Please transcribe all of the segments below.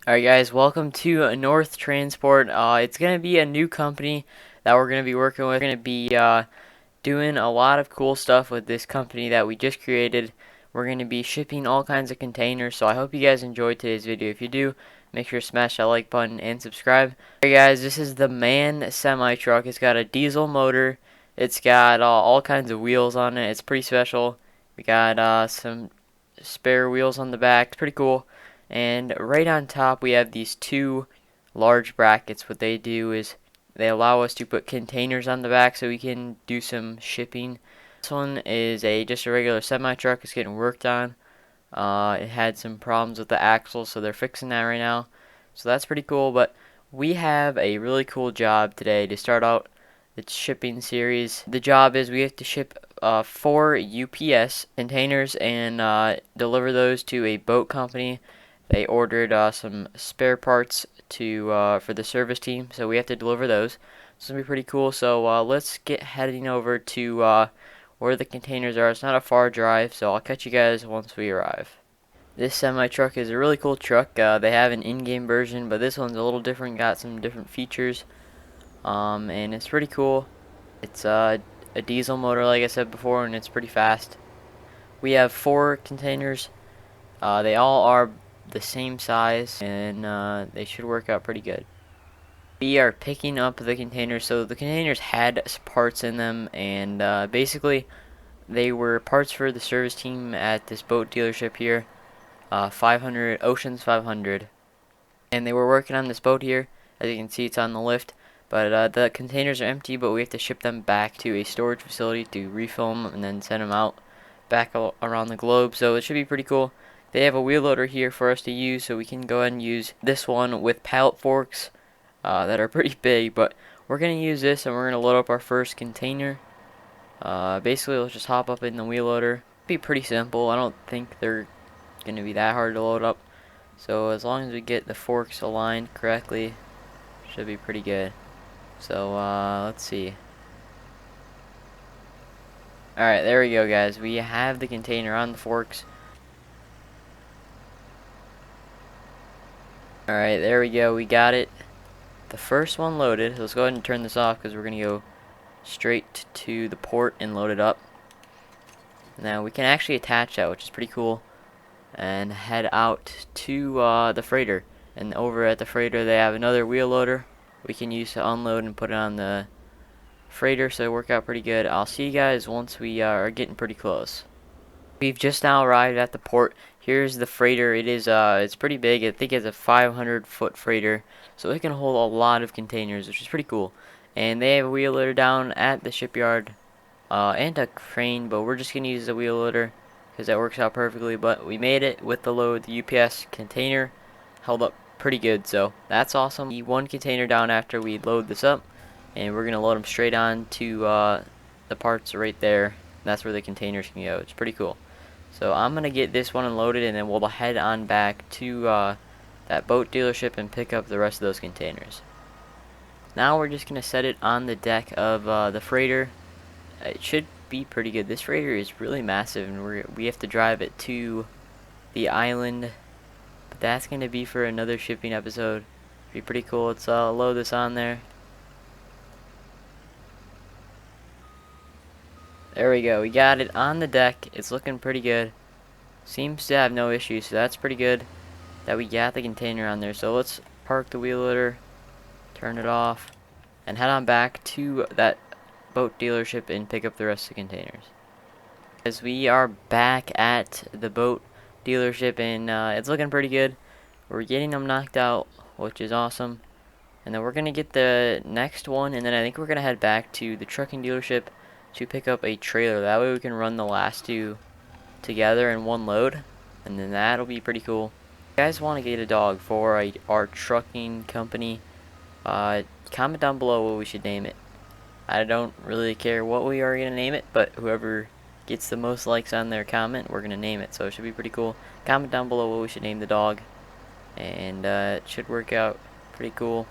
Alright guys, welcome to North Transport. It's going to be a new company that we're going to be working with. We're going to be doing a lot of cool stuff with this company that we just created. We're going to be shipping all kinds of containers, so I hope you guys enjoyed today's video. If you do, make sure to smash that like button and subscribe. Alright guys, this is the MAN semi-truck. It's got a diesel motor. It's got all kinds of wheels on it. It's pretty special. We got some spare wheels on the back. It's pretty cool. And right on top we have these two large brackets. What they do is they allow us to put containers on the back so we can do some shipping. This one is just a regular semi truck. It's getting worked on. It had some problems with the axle, so they're fixing that right now. So that's pretty cool. But we have a really cool job today to start out the shipping series. The job is we have to ship 4 UPS containers and deliver those to a boat company. They ordered some spare parts for the service team, so we have to deliver those. It's gonna be pretty cool. So let's get heading over to where the containers are. It's not a far drive, so I'll catch you guys once we arrive. This semi truck is a really cool truck. They have an in-game version, but this one's a little different. Got some different features, and it's pretty cool. It's a diesel motor, like I said before, and it's pretty fast. We have 4 containers. They all are the same size, and they should work out pretty good. We are picking up the containers. So the containers had parts in them, and basically they were parts for the service team at this boat dealership here, 500 Oceans 500, and they were working on this boat here. As you can see, it's on the lift, but the containers are empty, but we have to ship them back to a storage facility to refill them and then send them out back around the globe. So it should be pretty cool. They have a wheel loader here for us to use, so we can go ahead and use this one with pallet forks that are pretty big, but we're going to use this and we're going to load up our first container. Basically, let's just hop up in the wheel loader. It'll be pretty simple. I don't think they're going to be that hard to load up. So as long as we get the forks aligned correctly, should be pretty good. So let's see. Alright, there we go, guys. We have the container on the forks. Alright, there we go. We got it. The first one loaded. Let's go ahead and turn this off because we're going to go straight to the port and load it up. Now we can actually attach that, which is pretty cool, and head out to the freighter. And over at the freighter they have another wheel loader we can use to unload and put it on the freighter, so it worked out pretty good. I'll see you guys once we are getting pretty close. We've just now arrived at the port. Here's the freighter. It's pretty big. I think it's a 500-foot freighter, so it can hold a lot of containers, which is pretty cool. And they have a wheel loader down at the shipyard and a crane, but we're just gonna use the wheel loader because that works out perfectly. But we made it with the load. The UPS container held up pretty good, so that's awesome. One container down after we load this up, and we're gonna load them straight on to the parts right there. That's where the containers can go. It's pretty cool. So I'm gonna get this one unloaded, and then we'll head on back to that boat dealership and pick up the rest of those containers. Now we're just gonna set it on the deck of the freighter. It should be pretty good. This freighter is really massive, and we have to drive it to the island. But that's gonna be for another shipping episode. Be pretty cool. Let's load this on there. There we go. We got it on the deck. It's looking pretty good. Seems to have no issues, so that's pretty good that we got the container on there. So let's park the wheel loader, turn it off, and head on back to that boat dealership and pick up the rest of the containers. As we are back at the boat dealership, and it's looking pretty good. We're getting them knocked out, which is awesome. And then we're gonna get the next one, and then I think we're gonna head back to the trucking dealership to pick up a trailer. That way we can run the last two together in one load, and then that'll be pretty cool. If you guys want to get a dog for our trucking company, comment down below what we should name it. I don't really care what we are gonna name it, but whoever gets the most likes on their comment, we're gonna name it. So it should be pretty cool. Comment down below what we should name the dog, and it should work out pretty cool.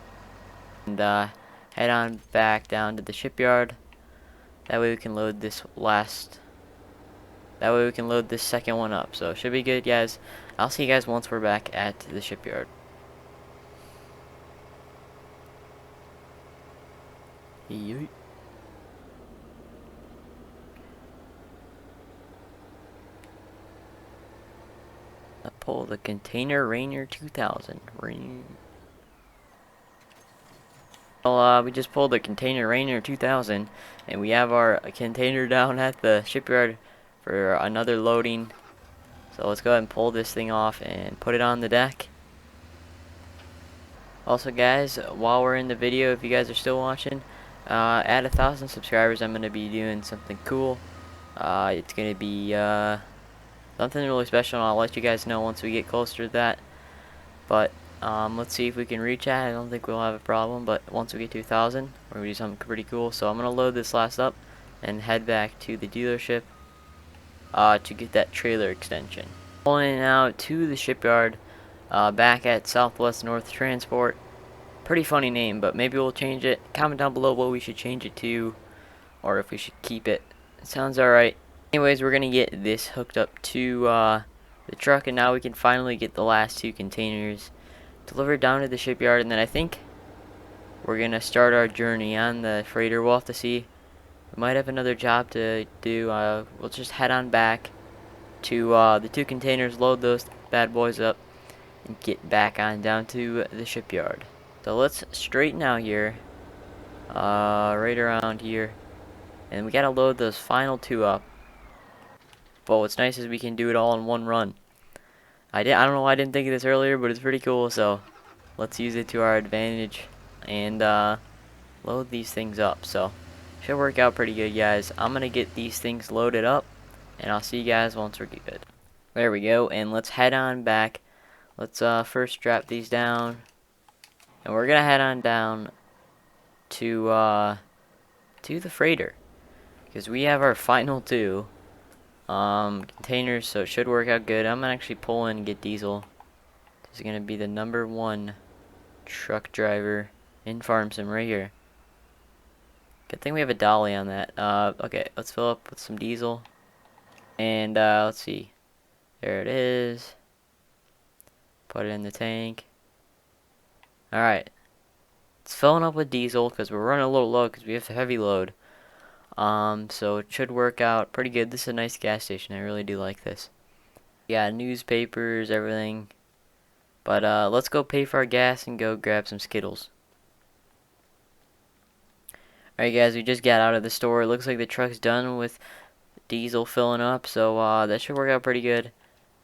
And head on back down to the shipyard. That way we can load this second one up. So it should be good, guys. I'll see you guys once we're back at the shipyard. Yeet. Pull the container Rainier 2000. Well, we just pulled the container Rainier 2000, and we have our container down at the shipyard for another loading. So let's go ahead and pull this thing off and put it on the deck. Also, guys, while we're in the video, if you guys are still watching, at 1,000 subscribers, I'm gonna be doing something cool. It's gonna be something really special, and I'll let you guys know once we get closer to that. But let's see if we can reach that. I don't think we'll have a problem, but once we get to 1,000, we're gonna do something pretty cool. So I'm gonna load this last up and head back to the dealership to get that trailer extension. Pulling out to the shipyard back at Southwest North Transport. Pretty funny name, but maybe we'll change it. Comment down below what we should change it to, or if we should keep it. It sounds alright. Anyways, we're gonna get this hooked up to the truck, and now we can finally get the last 2 containers delivered down to the shipyard, and then I think we're gonna start our journey on the freighter. We'll have to see. We might have another job to do. We'll just head on back to the 2 containers, load those bad boys up, and get back on down to the shipyard. So let's straighten out here, right around here, and we gotta load those final 2 up. But what's nice is we can do it all in one run. I don't know why I didn't think of this earlier, but it's pretty cool. So let's use it to our advantage and load these things up. So should work out pretty good, guys. I'm gonna get these things loaded up, and I'll see you guys once we're good. There we go, and let's head on back. Let's first strap these down, and we're gonna head on down to the freighter, because we have our final 2 containers, so it should work out good. I'm gonna actually pull in and get Diesel. This is gonna be the #1 truck driver in Farm Sim right here. Good thing we have a dolly on that. Okay, let's fill up with some diesel, and let's see. There it is. Put it in the tank. Alright, it's filling up with diesel because we're running a little low because we have a heavy load. So it should work out pretty good. This is a nice gas station. I really do like this. Yeah, newspapers, everything. But let's go pay for our gas and go grab some Skittles. Alright, guys, we just got out of the store. It looks like the truck's done with diesel filling up, so that should work out pretty good.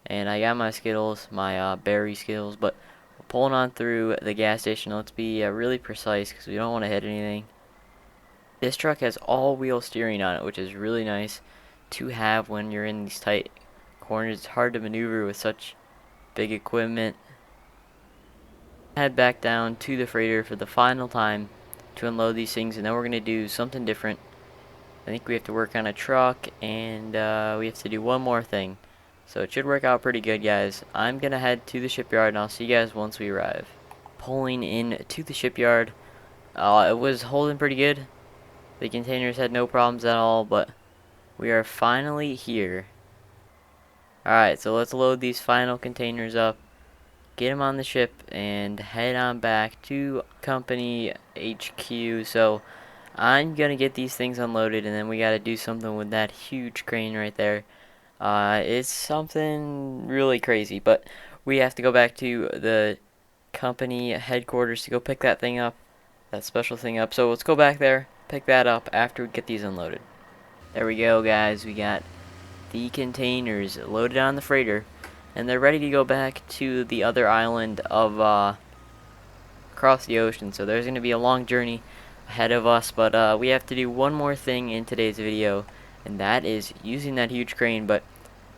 And I got my Skittles, my berry Skittles, but we're pulling on through the gas station. Let's be really precise because we don't want to hit anything. This truck has all-wheel steering on it, which is really nice to have when you're in these tight corners. It's hard to maneuver with such big equipment. Head back down to the freighter for the final time to unload these things, and then we're going to do something different. I think we have to work on a truck, and we have to do one more thing. So it should work out pretty good, guys. I'm going to head to the shipyard, and I'll see you guys once we arrive. Pulling in to the shipyard. It was holding pretty good. The containers had no problems at all, but we are finally here. Alright, so let's load these final containers up, get them on the ship, and head on back to company HQ. So I'm gonna get these things unloaded, and then we gotta do something with that huge crane right there. It's something really crazy, but we have to go back to the company headquarters to go pick that thing up, that special thing up. So let's go back there, pick that up after we get these unloaded. There we go, guys. We got the containers loaded on the freighter, and they're ready to go back to the other island of across the ocean. So there's going to be a long journey ahead of us, but we have to do one more thing in today's video, and that is using that huge crane. But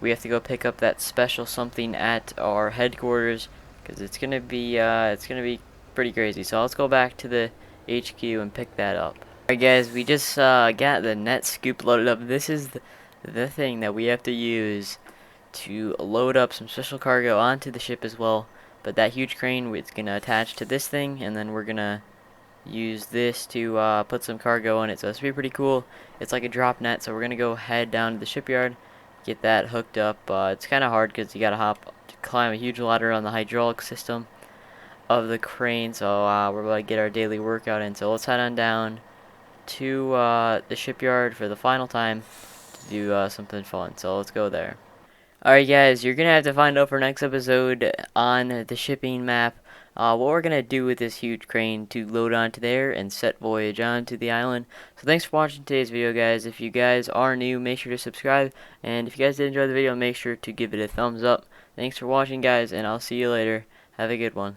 we have to go pick up that special something at our headquarters, because it's gonna be pretty crazy. So let's go back to the HQ and pick that up. Alright, guys, we just got the net scoop loaded up. This is the thing that we have to use to load up some special cargo onto the ship as well. But that huge crane, it's gonna attach to this thing, and then we're gonna use this to put some cargo on it. So it's gonna be pretty cool. It's like a drop net. So we're gonna go head down to the shipyard, get that hooked up. It's kind of hard because you gotta climb a huge ladder on the hydraulic system of the crane. So we're about to get our daily workout in. So let's head on down to the shipyard for the final time to do something fun. So let's go there. Alright guys, you're going to have to find out for next episode on the shipping map what we're going to do with this huge crane to load onto there and set voyage onto the island. So thanks for watching today's video guys. If you guys are new, make sure to subscribe, and if you guys did enjoy the video, make sure to give it a thumbs up. Thanks for watching guys, and I'll see you later. Have a good one.